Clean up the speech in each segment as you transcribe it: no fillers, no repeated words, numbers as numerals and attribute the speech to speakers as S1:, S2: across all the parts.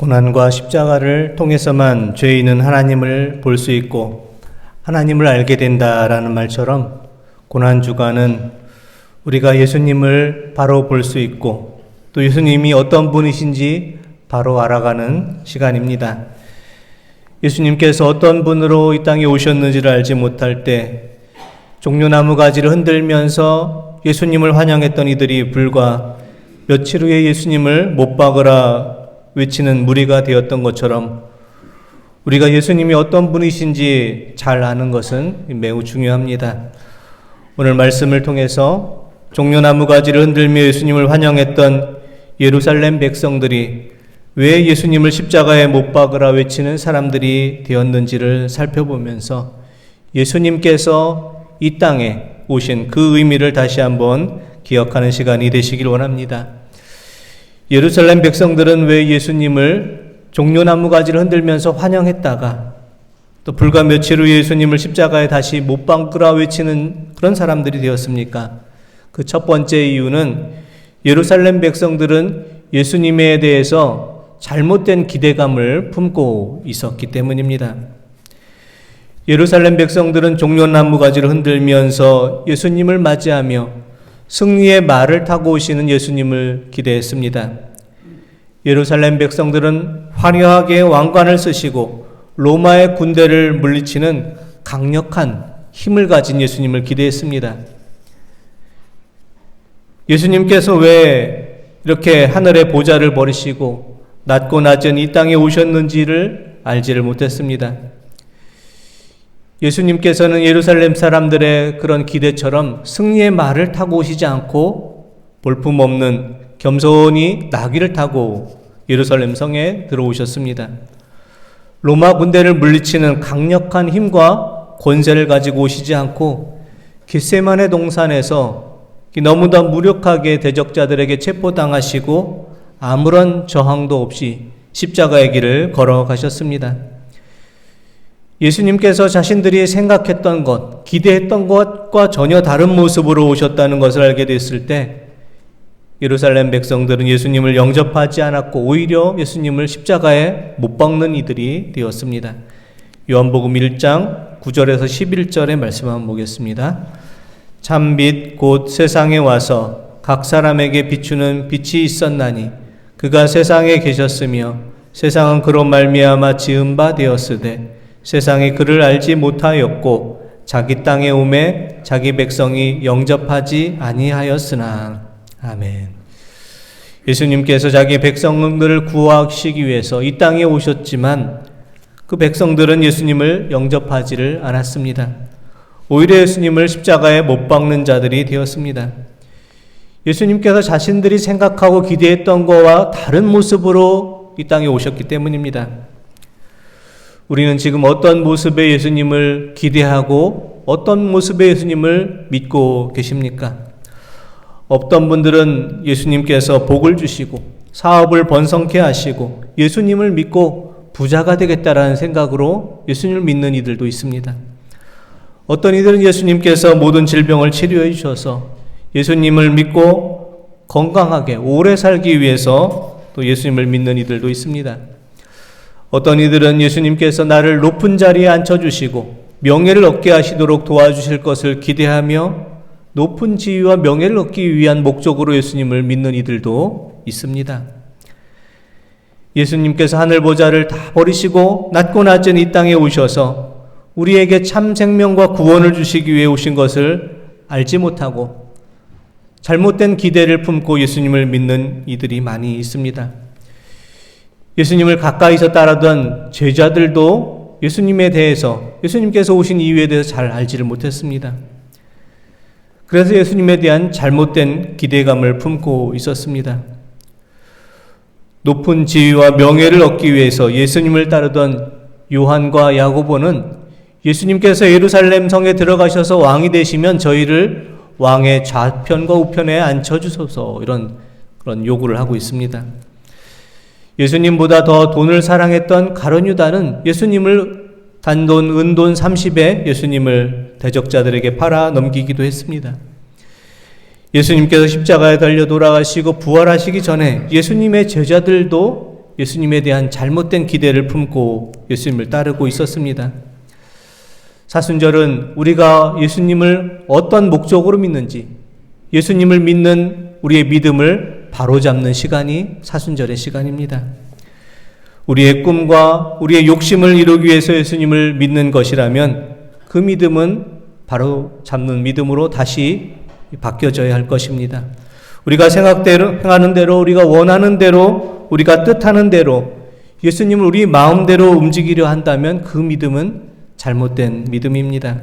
S1: 고난과 십자가를 통해서만 죄인은 하나님을 볼 수 있고 하나님을 알게 된다라는 말처럼 고난주간은 우리가 예수님을 바로 볼 수 있고 또 예수님이 어떤 분이신지 바로 알아가는 시간입니다. 예수님께서 어떤 분으로 이 땅에 오셨는지를 알지 못할 때 종려나무 가지를 흔들면서 예수님을 환영했던 이들이 불과 며칠 후에 예수님을 못 박으라 외치는 무리가 되었던 것처럼 우리가 예수님이 어떤 분이신지 잘 아는 것은 매우 중요합니다. 오늘 말씀을 통해서 종려나무 가지를 흔들며 예수님을 환영했던 예루살렘 백성들이 왜 예수님을 십자가에 못 박으라 외치는 사람들이 되었는지를 살펴보면서 예수님께서 이 땅에 오신 그 의미를 다시 한번 기억하는 시간이 되시길 원합니다. 예루살렘 백성들은 왜 예수님을 종려나무 가지를 흔들면서 환영했다가 또 불과 며칠 후 예수님을 십자가에 다시 못 박으라 외치는 그런 사람들이 되었습니까? 그 첫 번째 이유는 예루살렘 백성들은 예수님에 대해서 잘못된 기대감을 품고 있었기 때문입니다. 예루살렘 백성들은 종려나무 가지를 흔들면서 예수님을 맞이하며 승리의 말을 타고 오시는 예수님을 기대했습니다. 예루살렘 백성들은 화려하게 왕관을 쓰시고 로마의 군대를 물리치는 강력한 힘을 가진 예수님을 기대했습니다. 예수님께서 왜 이렇게 하늘의 보좌를 버리시고 낮고 낮은 이 땅에 오셨는지를 알지를 못했습니다. 예수님께서는 예루살렘 사람들의 그런 기대처럼 승리의 말을 타고 오시지 않고 볼품없는 겸손히 나귀를 타고 예루살렘 성에 들어오셨습니다. 로마 군대를 물리치는 강력한 힘과 권세를 가지고 오시지 않고 겟세마네 동산에서 너무나 무력하게 대적자들에게 체포당하시고 아무런 저항도 없이 십자가의 길을 걸어가셨습니다. 예수님께서 자신들이 생각했던 것, 기대했던 것과 전혀 다른 모습으로 오셨다는 것을 알게 됐을 때 예루살렘 백성들은 예수님을 영접하지 않았고 오히려 예수님을 십자가에 못 박는 이들이 되었습니다. 요한복음 1장 9절에서 11절의 말씀 한번 보겠습니다. 참빛 곧 세상에 와서 각 사람에게 비추는 빛이 있었나니 그가 세상에 계셨으며 세상은 그로 말미암아 지은 바 되었으되 세상이 그를 알지 못하였고 자기 땅에 오매 자기 백성이 영접하지 아니하였으나. 아멘. 예수님께서 자기 백성들을 구하시기 위해서 이 땅에 오셨지만 그 백성들은 예수님을 영접하지를 않았습니다. 오히려 예수님을 십자가에 못 박는 자들이 되었습니다. 예수님께서 자신들이 생각하고 기대했던 것과 다른 모습으로 이 땅에 오셨기 때문입니다. 우리는 지금 어떤 모습의 예수님을 기대하고 어떤 모습의 예수님을 믿고 계십니까? 어떤 분들은 예수님께서 복을 주시고 사업을 번성케 하시고 예수님을 믿고 부자가 되겠다라는 생각으로 예수님을 믿는 이들도 있습니다. 어떤 이들은 예수님께서 모든 질병을 치료해 주셔서 예수님을 믿고 건강하게 오래 살기 위해서 또 예수님을 믿는 이들도 있습니다. 어떤 이들은 예수님께서 나를 높은 자리에 앉혀주시고 명예를 얻게 하시도록 도와주실 것을 기대하며 높은 지위와 명예를 얻기 위한 목적으로 예수님을 믿는 이들도 있습니다. 예수님께서 하늘 보좌를 다 버리시고 낮고 낮은 이 땅에 오셔서 우리에게 참 생명과 구원을 주시기 위해 오신 것을 알지 못하고 잘못된 기대를 품고 예수님을 믿는 이들이 많이 있습니다. 예수님을 가까이서 따르던 제자들도 예수님에 대해서 예수님께서 오신 이유에 대해서 잘 알지를 못했습니다. 그래서 예수님에 대한 잘못된 기대감을 품고 있었습니다. 높은 지위와 명예를 얻기 위해서 예수님을 따르던 요한과 야고보는 예수님께서 예루살렘 성에 들어가셔서 왕이 되시면 저희를 왕의 좌편과 우편에 앉혀주소서 이런 그런 요구를 하고 있습니다. 예수님보다 더 돈을 사랑했던 가룟 유다는 예수님을 단돈 은돈 30에 예수님을 대적자들에게 팔아 넘기기도 했습니다. 예수님께서 십자가에 달려 돌아가시고 부활하시기 전에 예수님의 제자들도 예수님에 대한 잘못된 기대를 품고 예수님을 따르고 있었습니다. 사순절은 우리가 예수님을 어떤 목적으로 믿는지, 예수님을 믿는 우리의 믿음을 바로잡는 시간이 사순절의 시간입니다. 우리의 꿈과 우리의 욕심을 이루기 위해서 예수님을 믿는 것이라면 그 믿음은 바로잡는 믿음으로 다시 바뀌어져야 할 것입니다. 우리가 행하는 대로, 우리가 원하는 대로, 우리가 뜻하는 대로 예수님을 우리 마음대로 움직이려 한다면 그 믿음은 잘못된 믿음입니다.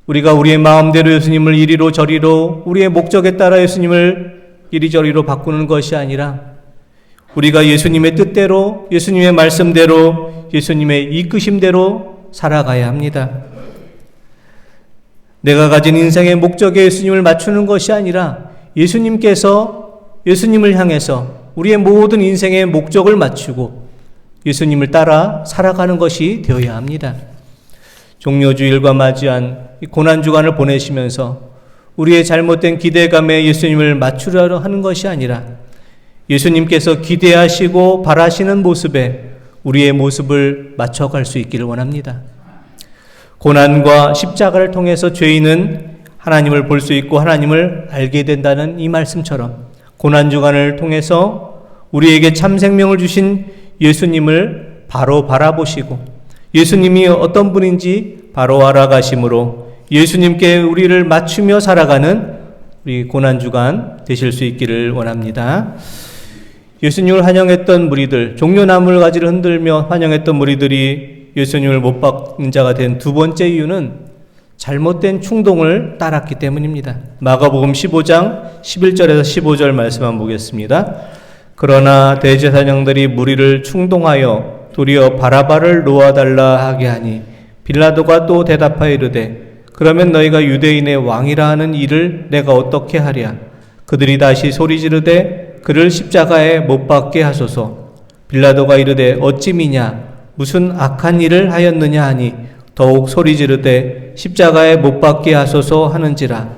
S1: 우리가 우리의 마음대로 예수님을 이리로 저리로 우리의 목적에 따라 예수님을 이리저리로 바꾸는 것이 아니라 우리가 예수님의 뜻대로, 예수님의 말씀대로, 예수님의 이끄심대로 살아가야 합니다. 내가 가진 인생의 목적에 예수님을 맞추는 것이 아니라 예수님께서 예수님을 향해서 우리의 모든 인생의 목적을 맞추고 예수님을 따라 살아가는 것이 되어야 합니다. 종료주일과 맞이한 이 고난주간을 보내시면서 우리의 잘못된 기대감에 예수님을 맞추려 하는 것이 아니라 예수님께서 기대하시고 바라시는 모습에 우리의 모습을 맞춰갈 수 있기를 원합니다. 고난과 십자가를 통해서 죄인은 하나님을 볼 수 있고 하나님을 알게 된다는 이 말씀처럼 고난주간을 통해서 우리에게 참 생명을 주신 예수님을 바로 바라보시고 예수님이 어떤 분인지 바로 알아가심으로 예수님께 우리를 맞추며 살아가는 우리 고난주간 되실 수 있기를 원합니다. 예수님을 환영했던 무리들, 종려나물 가지를 흔들며 환영했던 무리들이 예수님을 못 박는 자가 된 두 번째 이유는 잘못된 충동을 따랐기 때문입니다. 마가복음 15장 11절에서 15절 말씀 한번 보겠습니다. 그러나 대제사장들이 무리를 충동하여 도리어 바라바를 놓아달라 하게 하니 빌라도가 또 대답하여 이르되 그러면 너희가 유대인의 왕이라 하는 이를 내가 어떻게 하랴. 그들이 다시 소리 지르되 그를 십자가에 못 박게 하소서. 빌라도가 이르되 어찌 미냐 무슨 악한 일을 하였느냐 하니 더욱 소리 지르되 십자가에 못 박게 하소서 하는지라.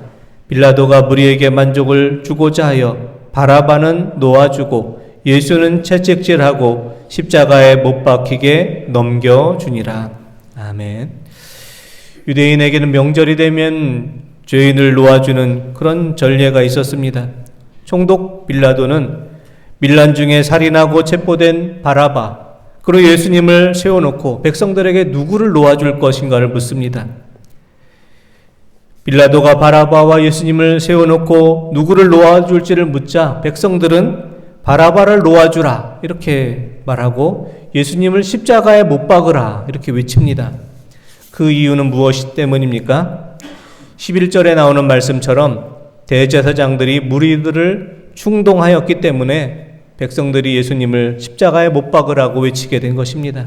S1: 빌라도가 무리에게 만족을 주고자 하여 바라바는 놓아주고 예수는 채찍질하고 십자가에 못 박히게 넘겨주니라. 아멘. 유대인에게는 명절이 되면 죄인을 놓아주는 그런 전례가 있었습니다. 총독 빌라도는 밀란 중에 살인하고 체포된 바라바, 그리고 예수님을 세워놓고 백성들에게 누구를 놓아줄 것인가를 묻습니다. 빌라도가 바라바와 예수님을 세워놓고 누구를 놓아줄지를 묻자 백성들은 바라바를 놓아주라 이렇게 말하고 예수님을 십자가에 못 박으라 이렇게 외칩니다. 그 이유는 무엇이 때문입니까? 11절에 나오는 말씀처럼 대제사장들이 무리들을 충동하였기 때문에 백성들이 예수님을 십자가에 못 박으라고 외치게 된 것입니다.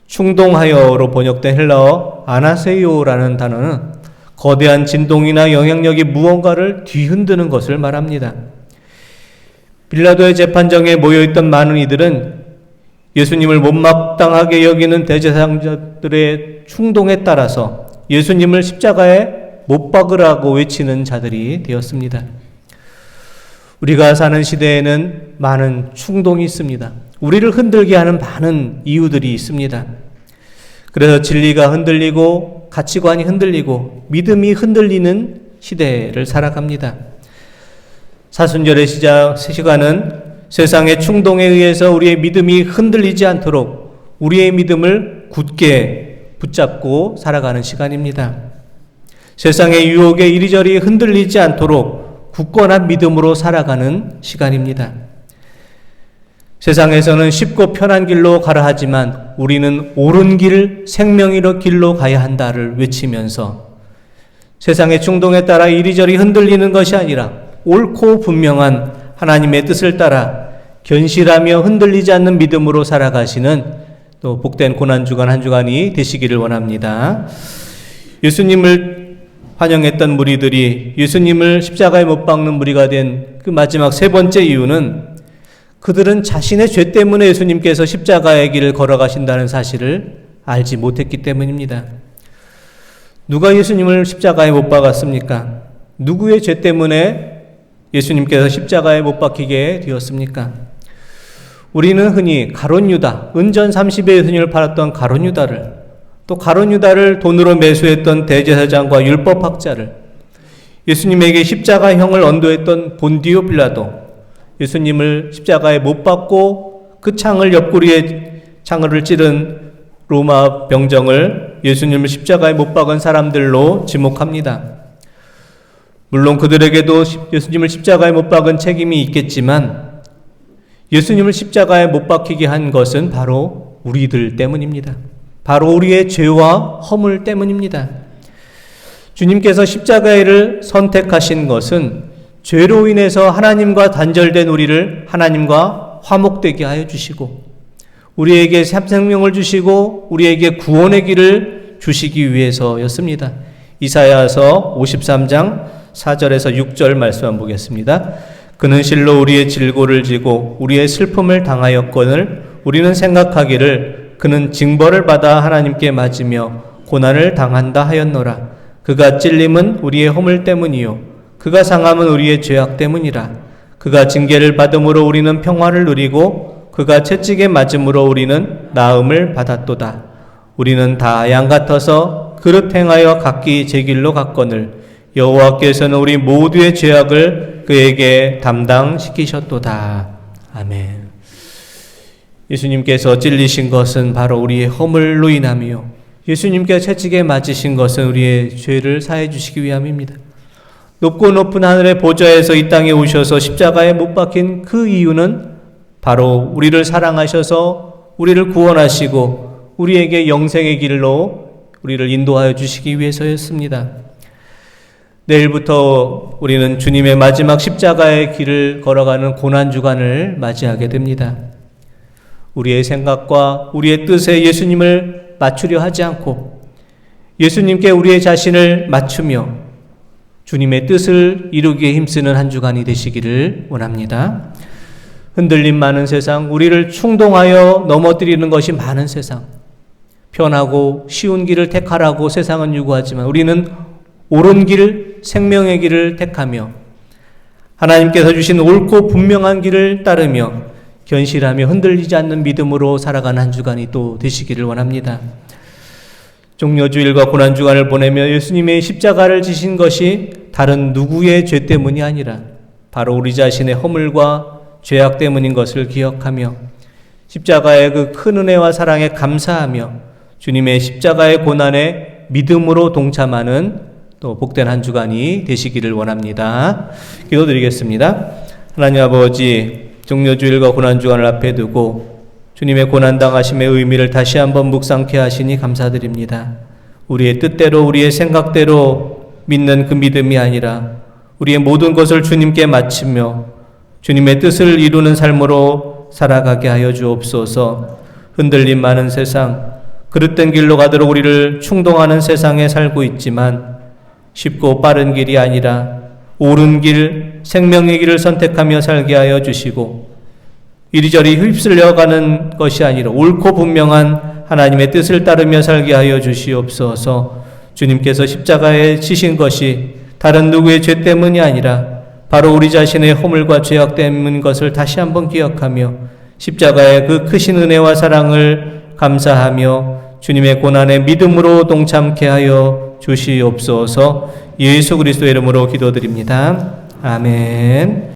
S1: 충동하여로 번역된 헬라어 아나세이오라는 단어는 거대한 진동이나 영향력이 무언가를 뒤흔드는 것을 말합니다. 빌라도의 재판정에 모여있던 많은 이들은 예수님을 못마땅하게 여기는 대제사장들의 충동에 따라서 예수님을 십자가에 못 박으라고 외치는 자들이 되었습니다. 우리가 사는 시대에는 많은 충동이 있습니다. 우리를 흔들게 하는 많은 이유들이 있습니다. 그래서 진리가 흔들리고 가치관이 흔들리고 믿음이 흔들리는 시대를 살아갑니다. 사순절의 시간은 세상의 충동에 의해서 우리의 믿음이 흔들리지 않도록 우리의 믿음을 굳게 붙잡고 살아가는 시간입니다. 세상의 유혹에 이리저리 흔들리지 않도록 굳건한 믿음으로 살아가는 시간입니다. 세상에서는 쉽고 편한 길로 가라 하지만 우리는 옳은 길, 생명의 길로 가야 한다를 외치면서 세상의 충동에 따라 이리저리 흔들리는 것이 아니라 옳고 분명한 하나님의 뜻을 따라 견실하며 흔들리지 않는 믿음으로 살아가시는 또 복된 고난주간 한 주간이 되시기를 원합니다. 예수님을 환영했던 무리들이 예수님을 십자가에 못 박는 무리가 된 그 마지막 세 번째 이유는 그들은 자신의 죄 때문에 예수님께서 십자가의 길을 걸어가신다는 사실을 알지 못했기 때문입니다. 누가 예수님을 십자가에 못 박았습니까? 누구의 죄 때문에 예수님께서 십자가에 못 박히게 되었습니까? 우리는 흔히 가룟 유다, 은전 30의 은을 팔았던 가룟 유다를, 또 가룟 유다를 돈으로 매수했던 대제사장과 율법학자를, 예수님에게 십자가형을 언도했던 본디오 빌라도, 예수님을 십자가에 못 박고 그 창을 옆구리에 창을 찌른 로마 병정을 예수님을 십자가에 못 박은 사람들로 지목합니다. 물론 그들에게도 예수님을 십자가에 못 박은 책임이 있겠지만 예수님을 십자가에 못 박히게 한 것은 바로 우리들 때문입니다. 바로 우리의 죄와 허물 때문입니다. 주님께서 십자가를 선택하신 것은 죄로 인해서 하나님과 단절된 우리를 하나님과 화목되게 하여 주시고, 우리에게 생명을 주시고 우리에게 구원의 길을 주시기 위해서였습니다. 이사야서 53장 4절에서 6절 말씀 한번 보겠습니다. 그는 실로 우리의 질고를 지고 우리의 슬픔을 당하였거늘 우리는 생각하기를 그는 징벌을 받아 하나님께 맞으며 고난을 당한다 하였노라. 그가 찔림은 우리의 허물 때문이요 그가 상함은 우리의 죄악 때문이라. 그가 징계를 받음으로 우리는 평화를 누리고 그가 채찍에 맞음으로 우리는 나음을 받았도다. 우리는 다 양 같아서 그릇 행하여 각기 제 길로 갔거늘 여호와께서는 우리 모두의 죄악을 그에게 담당시키셨도다. 아멘. 예수님께서 찔리신 것은 바로 우리의 허물로 인하며 예수님께서 채찍에 맞으신 것은 우리의 죄를 사해 주시기 위함입니다. 높고 높은 하늘의 보좌에서 이 땅에 오셔서 십자가에 못 박힌 그 이유는 바로 우리를 사랑하셔서 우리를 구원하시고 우리에게 영생의 길로 우리를 인도하여 주시기 위해서였습니다. 내일부터 우리는 주님의 마지막 십자가의 길을 걸어가는 고난주간을 맞이하게 됩니다. 우리의 생각과 우리의 뜻에 예수님을 맞추려 하지 않고 예수님께 우리의 자신을 맞추며 주님의 뜻을 이루기에 힘쓰는 한 주간이 되시기를 원합니다. 흔들림 많은 세상, 우리를 충동하여 넘어뜨리는 것이 많은 세상, 편하고 쉬운 길을 택하라고 세상은 요구하지만 우리는 옳은 길, 생명의 길을 택하며 하나님께서 주신 옳고 분명한 길을 따르며 견실하며 흔들리지 않는 믿음으로 살아가는 한 주간이 또 되시기를 원합니다. 종려주일과 고난주간을 보내며 예수님의 십자가를 지신 것이 다른 누구의 죄 때문이 아니라 바로 우리 자신의 허물과 죄악 때문인 것을 기억하며 십자가의 그 큰 은혜와 사랑에 감사하며 주님의 십자가의 고난에 믿음으로 동참하는 또 복된 한 주간이 되시기를 원합니다. 기도드리겠습니다. 하나님 아버지, 종려주일과 고난주간을 앞에 두고 주님의 고난당하심의 의미를 다시 한번 묵상케 하시니 감사드립니다. 우리의 뜻대로 우리의 생각대로 믿는 그 믿음이 아니라 우리의 모든 것을 주님께 바치며 주님의 뜻을 이루는 삶으로 살아가게 하여 주옵소서. 흔들림 많은 세상, 그릇된 길로 가도록 우리를 충동하는 세상에 살고 있지만 쉽고 빠른 길이 아니라 옳은 길, 생명의 길을 선택하며 살게 하여 주시고 이리저리 휩쓸려가는 것이 아니라 옳고 분명한 하나님의 뜻을 따르며 살게 하여 주시옵소서. 주님께서 십자가에 지신 것이 다른 누구의 죄 때문이 아니라 바로 우리 자신의 허물과 죄악 때문인 것을 다시 한번 기억하며 십자가의 그 크신 은혜와 사랑을 감사하며 주님의 고난에 믿음으로 동참케 하여 주시옵소서. 예수 그리스도의 이름으로 기도드립니다. 아멘.